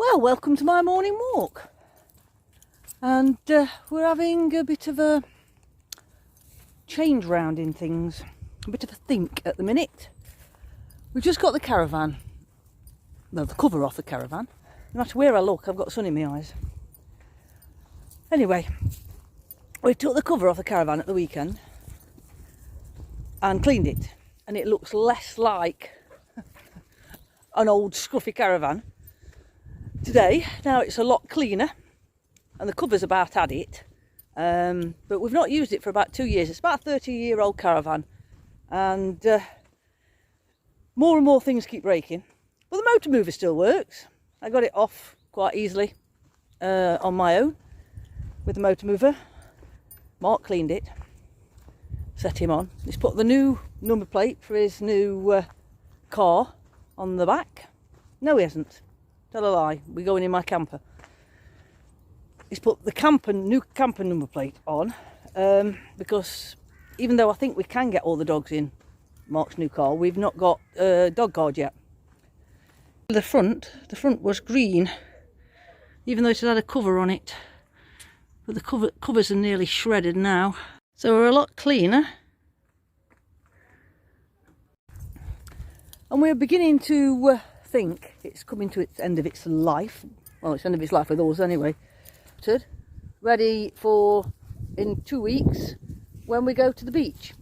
Well, welcome to my morning walk, and we're having a bit of a change round in things, a bit of a think at the minute. We've just got the caravan, well, the cover off the caravan. No matter where I look, I've got sun in my eyes. Anyway, we took the cover off the caravan at the weekend and cleaned it, and it looks less like an old scruffy caravan today. Now it's a lot cleaner and the cover's about had it, but we've not used it for about 2 years. It's about a 30-year-old caravan, and more and more things keep breaking, but the motor mover still works. I got it off quite easily on my own with the motor mover. Mark cleaned it, set him on. He's put the new number plate for his new car on the back. No, he hasn't. Tell a lie, we're going in my camper. He's put the new camper number plate on, because even though I think we can get all the dogs in Mark's new car, we've not got a dog guard yet. The front was green, even though it had a cover on it, but the covers are nearly shredded now, so we're a lot cleaner. And we're beginning to think it's coming to its end of its life. Well, it's end of its life with us anyway. Ready for in 2 weeks when we go to the beach.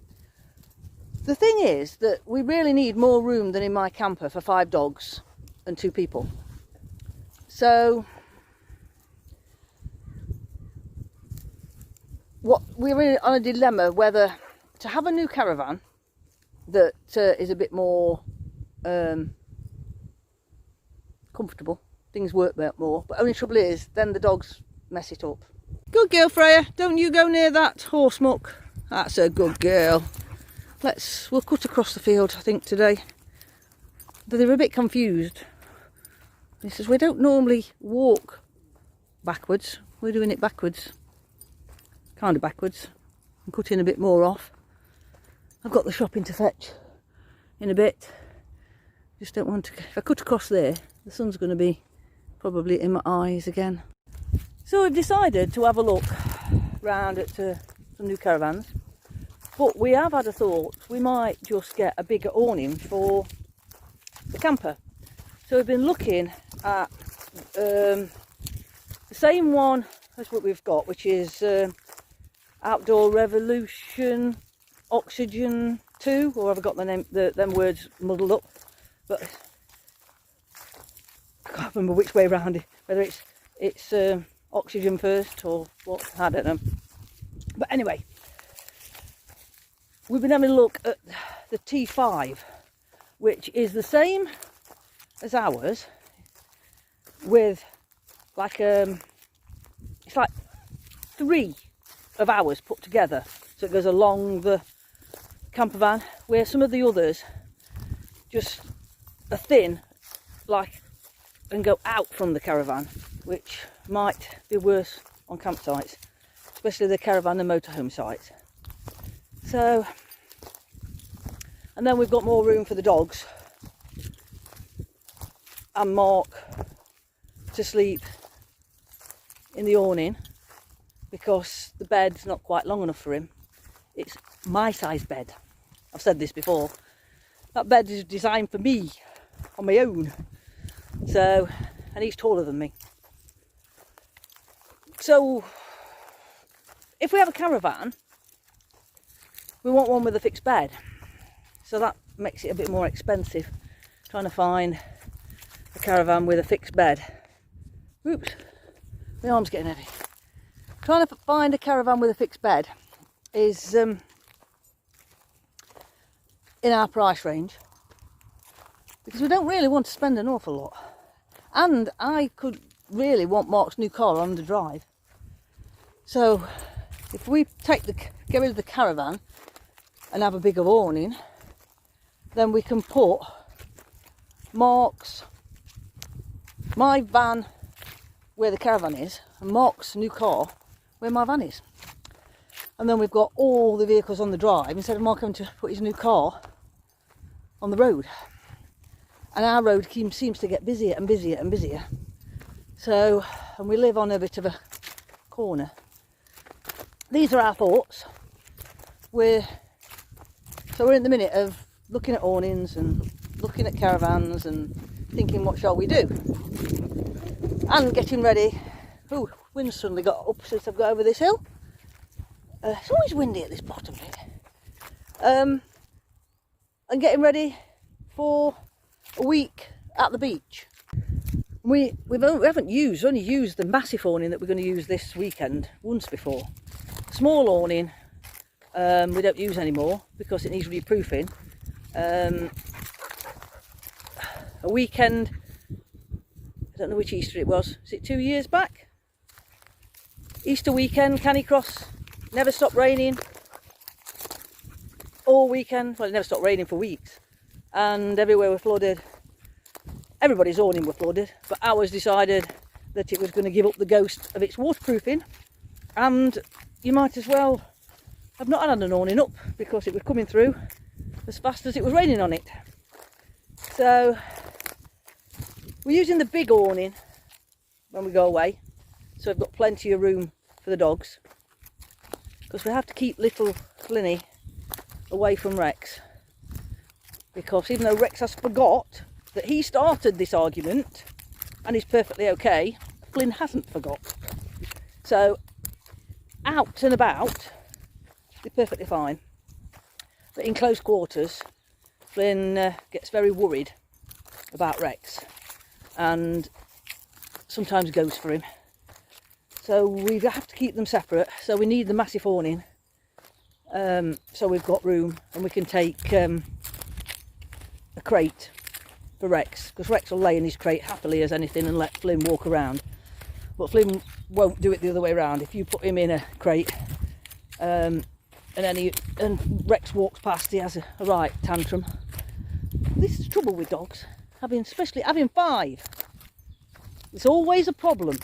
The thing is that we really need more room than in my camper for 5 dogs and 2 people. So we're on a dilemma whether to have a new caravan that is a bit more comfortable, things work out more, but only trouble is then the dogs mess it up. Good girl, Freya, don't you go near that horse muck. That's a good girl. We'll cut across the field, I think, today, but they're a bit confused. He says we don't normally walk backwards, we're doing it backwards, kind of backwards. I'm cutting a bit more off. I've got the shopping to fetch in a bit. Just don't want to, if I cut across there, the sun's going to be probably in my eyes again. So we've decided to have a look round at some new caravans, but we have had a thought we might just get a bigger awning for the camper. So we've been looking at the same one as what we've got, which is Outdoor Revolution Oxygen 2, or have I got the name, them words muddled up? But I can't remember which way around it, whether it's oxygen first or what, I don't know. But anyway, we've been having a look at the T5, which is the same as ours, with like it's like 3 of ours put together, so it goes along the camper van, where some of the others just are thin, like, and go out from the caravan, which might be worse on campsites, especially the caravan and motorhome sites. So, and then we've got more room for the dogs and Mark to sleep in the awning, because the bed's not quite long enough for him. It's my size bed. I've said this before. That bed is designed for me on my own. So, and he's taller than me. So, if we have a caravan, we want one with a fixed bed. So that makes it a bit more expensive, trying to find a caravan with a fixed bed. Oops, my arm's getting heavy. Trying to find a caravan with a fixed bed is in our price range, because we don't really want to spend an awful lot, and I could really want Mark's new car on the drive. So if we get rid of the caravan and have a bigger awning, then we can put my van where the caravan is, and Mark's new car where my van is. And then we've got all the vehicles on the drive, instead of Mark having to put his new car on the road. And our road seems to get busier and busier and busier. So, and we live on a bit of a corner. These are our thoughts. We're in the minute of looking at awnings and looking at caravans and thinking, what shall we do? And getting ready. Oh, wind suddenly got up since I've got over this hill. It's always windy at this bottom bit. And getting ready for a week at the beach. We haven't used, only used the massive awning that we're going to use this weekend once before. Small awning, we don't use anymore because it needs reproofing. A weekend, I don't know which Easter it was. Is it 2 years back? Easter weekend, Canicross, never stopped raining. All weekend, well, it never stopped raining for weeks. And everywhere were flooded. Everybody's awning were flooded, but ours decided that it was going to give up the ghost of its waterproofing, and you might as well have not had an awning up because it was coming through as fast as it was raining on it. So we're using the big awning when we go away, so we've got plenty of room for the dogs, because we have to keep little Flinny away from Rex, because even though Rex has forgot that he started this argument and is perfectly okay, Flynn hasn't forgot. So out and about, they're perfectly fine. But in close quarters, Flynn gets very worried about Rex and sometimes goes for him. So we have to keep them separate. So we need the massive awning. So we've got room and we can take a crate for Rex, because Rex will lay in his crate happily as anything and let Flynn walk around. But Flynn won't do it the other way around. If you put him in a crate and Rex walks past, he has a right tantrum. This is the trouble with dogs, especially having 5. It's always a problem.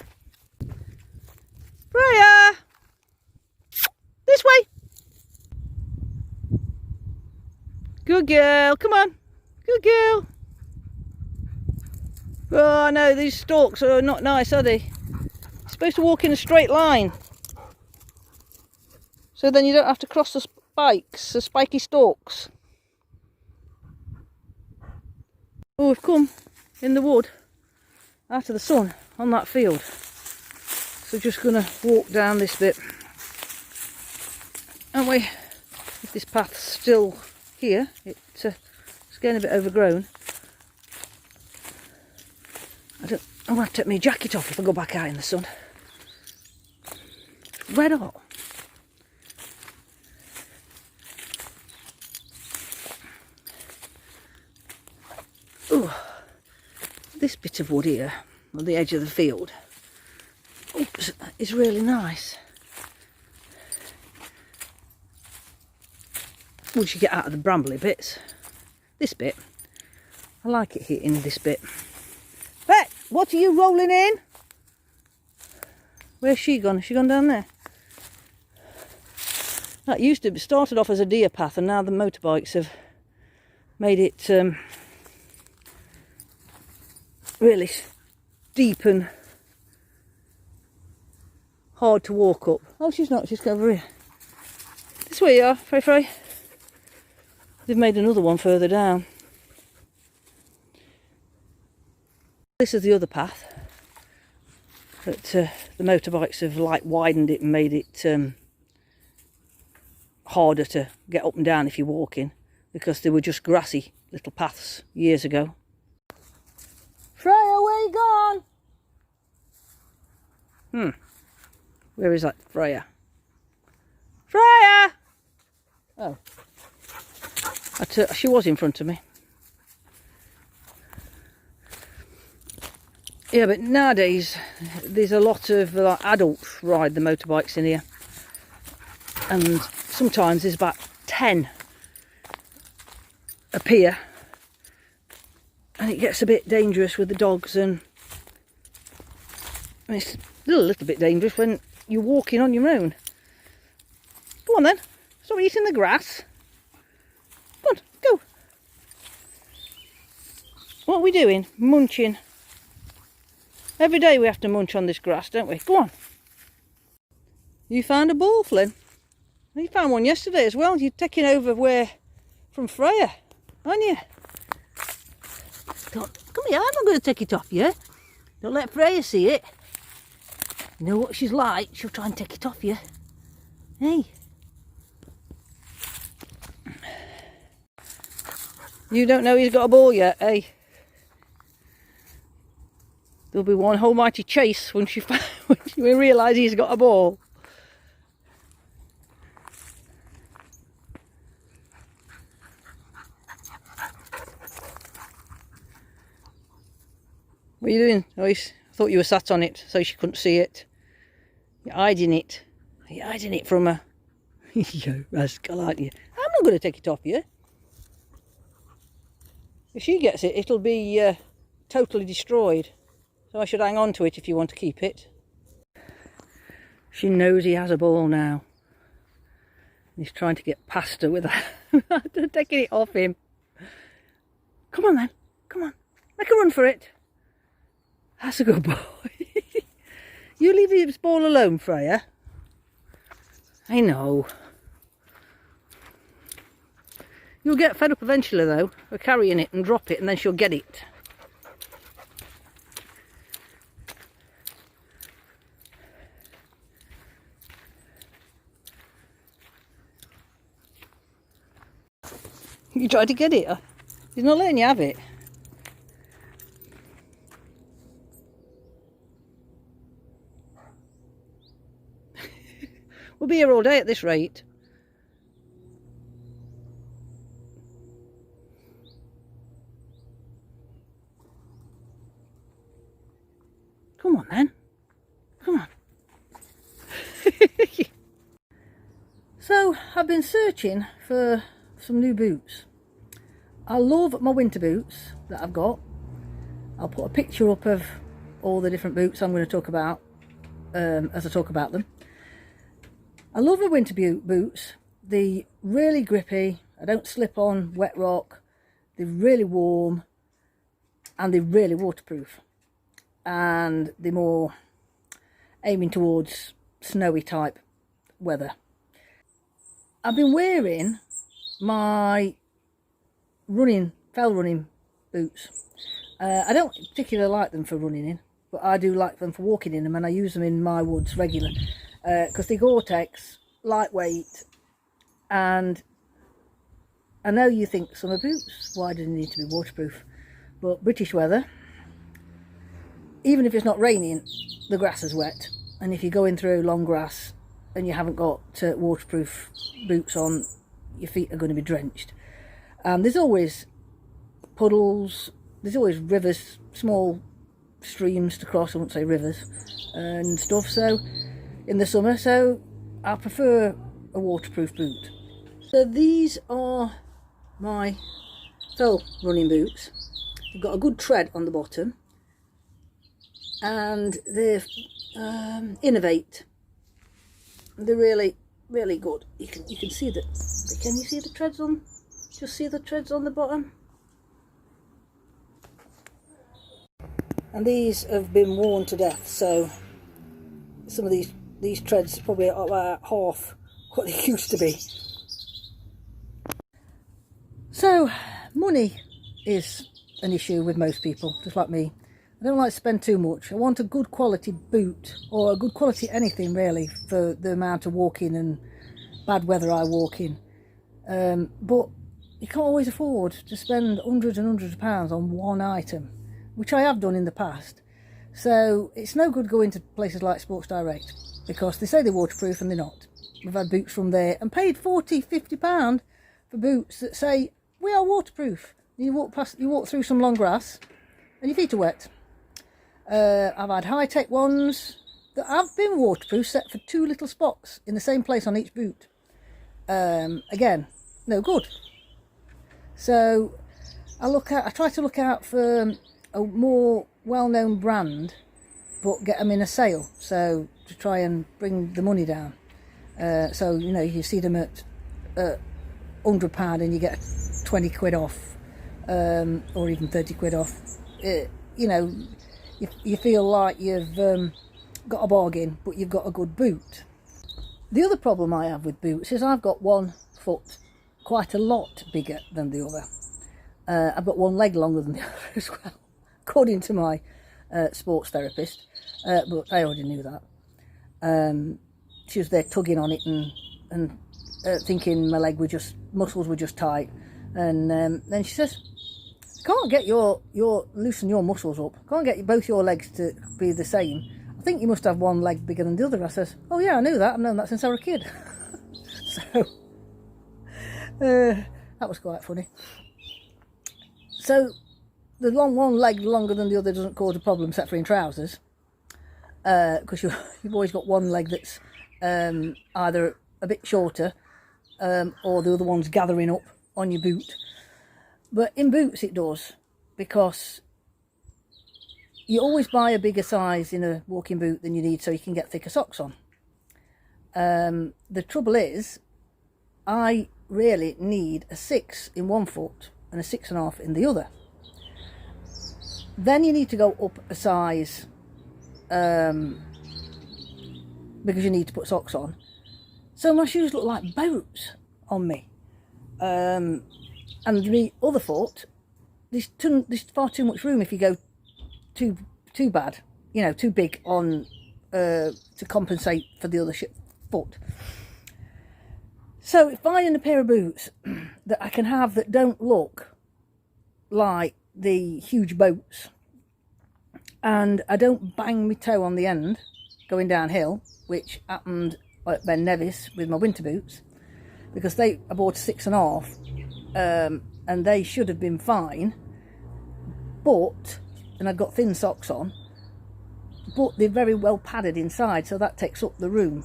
Freya! This way! Good girl, come on. Good girl. Oh no, these stalks are not nice, are they? You're supposed to walk in a straight line, so then you don't have to cross the spikes, the spiky stalks. Oh, we've come in the wood, out of the sun, on that field. So just going to walk down this bit. Aren't we? If this path's still here, it's getting a bit overgrown. I'm going to have to take my jacket off if I go back out in the sun. It's red hot. Ooh, this bit of wood here, on the edge of the field, oops, is really nice. Once you get out of the brambly bits, this bit, I like it here in this bit. Bet, what are you rolling in? Where's she gone? Has she gone down there? That used to be started off as a deer path, and now the motorbikes have made it really steep and hard to walk up. Oh, she's not, she's over here. This way you are, Frey Frey. They've made another one further down. This is the other path that the motorbikes have widened it and made it harder to get up and down if you're walking, because they were just grassy little paths years ago. Freya, where you gone? Where is that Freya? Freya! Oh. She was in front of me. Yeah, but nowadays there's a lot of adults ride the motorbikes in here, and sometimes there's about 10 appear, and it gets a bit dangerous with the dogs, and it's a little bit dangerous when you're walking on your own. Go on then, stop eating the grass. Come on, go. What are we doing? Munching. Every day we have to munch on this grass, don't we? Go on. You found a ball, Flynn. You found one yesterday as well. You're taking over from Freya, aren't you? Come here, I'm not going to take it off you. Don't let Freya see it. You know what she's like, she'll try and take it off you. Hey. You don't know he's got a ball yet, eh? There'll be one almighty chase when we realise he's got a ball. What are you doing, Lois? I thought you were sat on it so she couldn't see it. You're hiding it. You're hiding it from her. You rascal, aren't you? I'm not going to take it off you. If she gets it, it'll be totally destroyed. So I should hang on to it if you want to keep it. She knows he has a ball now. He's trying to get past her with that. Taking it off him. Come on then. Come on. Make a run for it. That's a good boy. You leave this ball alone, Freya. I know. You'll get fed up eventually though, of carrying it and drop it, and then she'll get it. You tried to get it. He's not letting you have it. We'll be here all day at this rate. Come on then. Come on. So, I've been searching for some new boots. I love my winter boots that I've got. I'll put a picture up of all the different boots I'm going to talk about as I talk about them. I love the winter boots. They're really grippy. I don't slip on wet rock. They're really warm and they're really waterproof. And they're more aiming towards snowy type weather. I've been wearing my fell running boots. I don't particularly like them for running in, but I do like them for walking in them, and I use them in my woods regular because they're Gore-Tex, lightweight, and I know you think summer boots, why do they need to be waterproof? But British weather, even if it's not raining, the grass is wet, and if you're going through long grass and you haven't got waterproof boots on, your feet are going to be drenched. There's always puddles, there's always rivers, small streams to cross, I wouldn't say rivers, and stuff, so in the summer, so I prefer a waterproof boot. So these are my fell running boots. They've got a good tread on the bottom, and they're Innovate. They're really, really good. You can see that. Can you see the treads on? Just see the treads on the bottom. And these have been worn to death. So some of these treads probably are about half what they used to be. So money is an issue with most people, just like me. I don't like to spend too much. I want a good quality boot, or a good quality anything really, for the amount of walking and bad weather I walk in. But you can't always afford to spend hundreds and hundreds of pounds on one item, which I have done in the past. So it's no good going to places like Sports Direct, because they say they're waterproof and they're not. We've had boots from there and paid £40, £50 for boots that say we are waterproof. You walk through some long grass and your feet are wet. I've had high-tech ones that have been waterproof, set for 2 little spots in the same place on each boot. Again, no good. So I try to look out for a more well-known brand, but get them in a sale, so to try and bring the money down. So you know, you see them at £100 and you get 20 quid off, or even 30 quid off. You know, you feel like you've got a bargain, but you've got a good boot. The other problem I have with boots is I've got one foot quite a lot bigger than the other. I've got one leg longer than the other as well, according to my sports therapist, but I already knew that. She was there tugging on it and thinking my muscles were just tight, and then she says, "Can't get loosen your muscles up. Can't get both your legs to be the same. I think you must have one leg bigger than the other." I says, "Oh yeah, I knew that. I've known that since I was a kid." So that was quite funny. So the one leg longer than the other doesn't cause a problem, except for in trousers, because you've always got one leg that's either a bit shorter or the other one's gathering up on your boot. But in boots it does, because you always buy a bigger size in a walking boot than you need so you can get thicker socks on. The trouble is, I really need a 6 in one foot and a 6.5 in the other. Then you need to go up a size because you need to put socks on. So my shoes look like boats on me. And the other foot, there's far too much room if you go too bad, too big on to compensate for the other foot. So finding a pair of boots that I can have that don't look like the huge boats, and I don't bang my toe on the end going downhill, which happened at Ben Nevis with my winter boots, because I bought a 6.5, and they should have been fine, and I'd got thin socks on, but they're very well padded inside, so that takes up the room.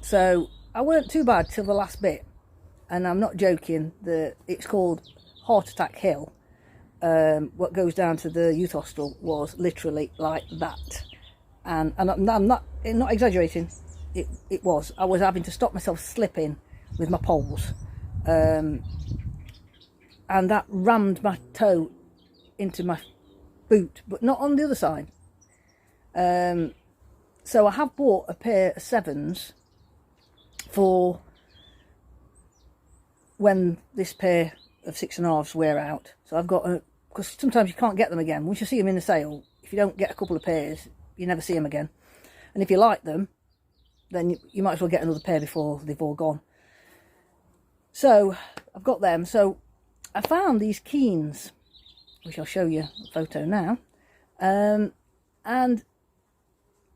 So I weren't too bad till the last bit, and I'm not joking. It's called Heart Attack Hill. What goes down to the youth hostel was literally like that, and I'm not exaggerating. It was. I was having to stop myself slipping with my poles, and that rammed my toe into my boot, but not on the other side. So I have bought a pair of 7s for when this pair of 6.5s wear out. So I've got because sometimes you can't get them again. Once you see them in the sale, if you don't get a couple of pairs, you never see them again. And if you like them, then you might as well get another pair before they've all gone. So I've got them. So I found these Keens, which I'll show you a photo now, and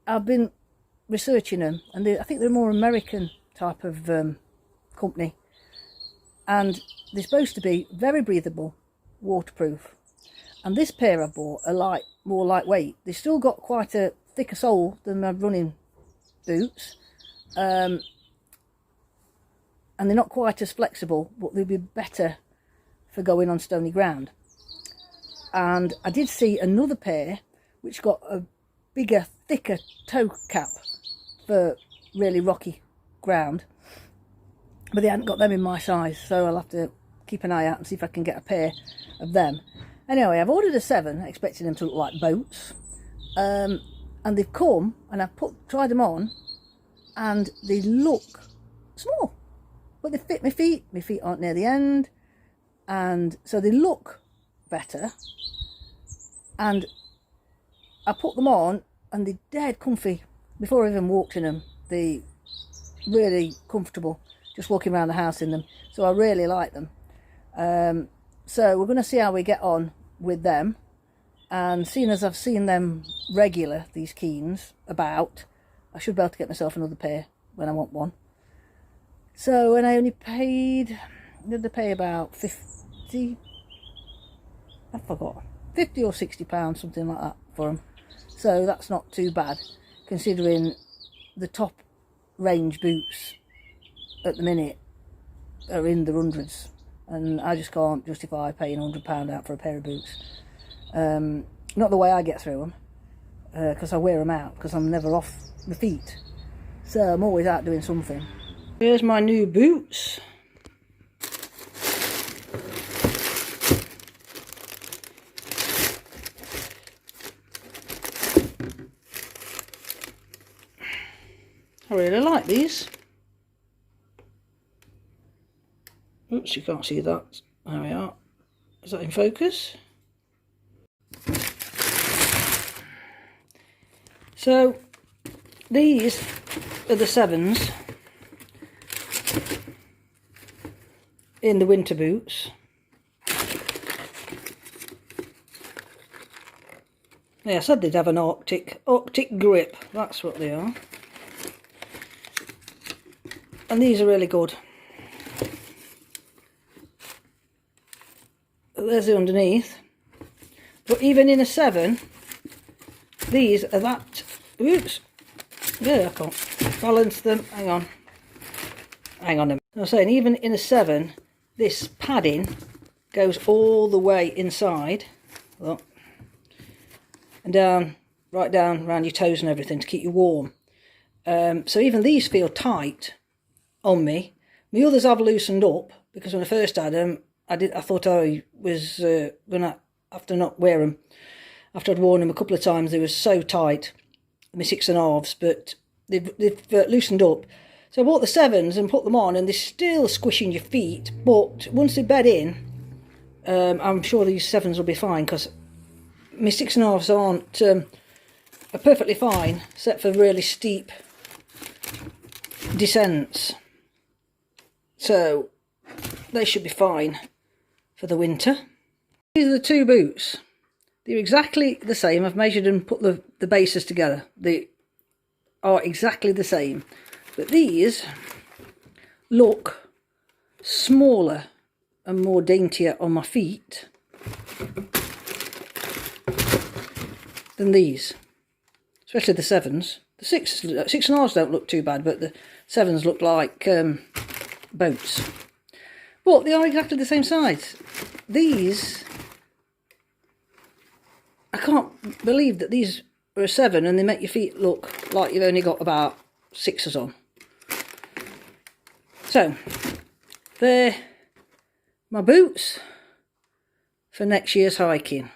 I've been researching them, and I think they're a more American type of company, and they're supposed to be very breathable, waterproof. And this pair I bought are more lightweight. They've still got quite a thicker sole than my running boots, and they're not quite as flexible, but they'll be better for going on stony ground. And I did see another pair which got a bigger, thicker toe cap for really rocky ground, but they hadn't got them in my size, so I'll have to keep an eye out and see if I can get a pair of them. Anyway, I've ordered a 7, expecting them to look like boats, and they've come, and I've tried them on, and they look small, but they fit my feet. My feet aren't near the end, and so they look better. And I put them on, and they're dead comfy. Before I even walked in them, they're really comfortable, just walking around the house in them. So I really like them. So we're going to see how we get on with them. And seeing as I've seen them regular, these Keens, about, I should be able to get myself another pair when I want one. So, and I only paid, did I pay about 50? I forgot. 50 or 60 pounds, something like that, for them. So that's not too bad, considering the top range boots at the minute are in the hundreds, and I just can't justify paying £100 out for a pair of boots. Not the way I get through them, because I wear them out, because I'm never off my feet, so I'm always out doing something. Here's my new boots. I really like these. Oops, you can't see that. There we are. Is that in focus? So these are the 7s in the winter boots. Yeah, I said they'd have an Arctic grip. That's what they are. And these are really good. There's the underneath. But even in a 7, these are that. Oops. Yeah, I can't balance them. Hang on. Hang on. I was saying, even in a 7, this padding goes all the way inside. Look. And down, right down around your toes and everything to keep you warm. So even these feel tight on me. My others have loosened up because when I first had them, I thought I was gonna have to not wear them. After I'd worn them a couple of times, they were so tight, my 6.5s, but they've loosened up. So I bought the 7s and put them on, and they're still squishing your feet. But once they bed in, I'm sure these 7s will be fine, because my 6.5s aren't are perfectly fine, except for really steep descents. So they should be fine for the winter. These are the 2 boots. They're exactly the same. I've measured and put the bases together. They are exactly the same. But these look smaller and more daintier on my feet than these. Especially the 7s. The 6.5s don't look too bad, but the 7s look like boats. But they are exactly the same size. These, I can't believe that these are a 7 and they make your feet look like you've only got about 6s on. So, they're my boots for next year's hiking.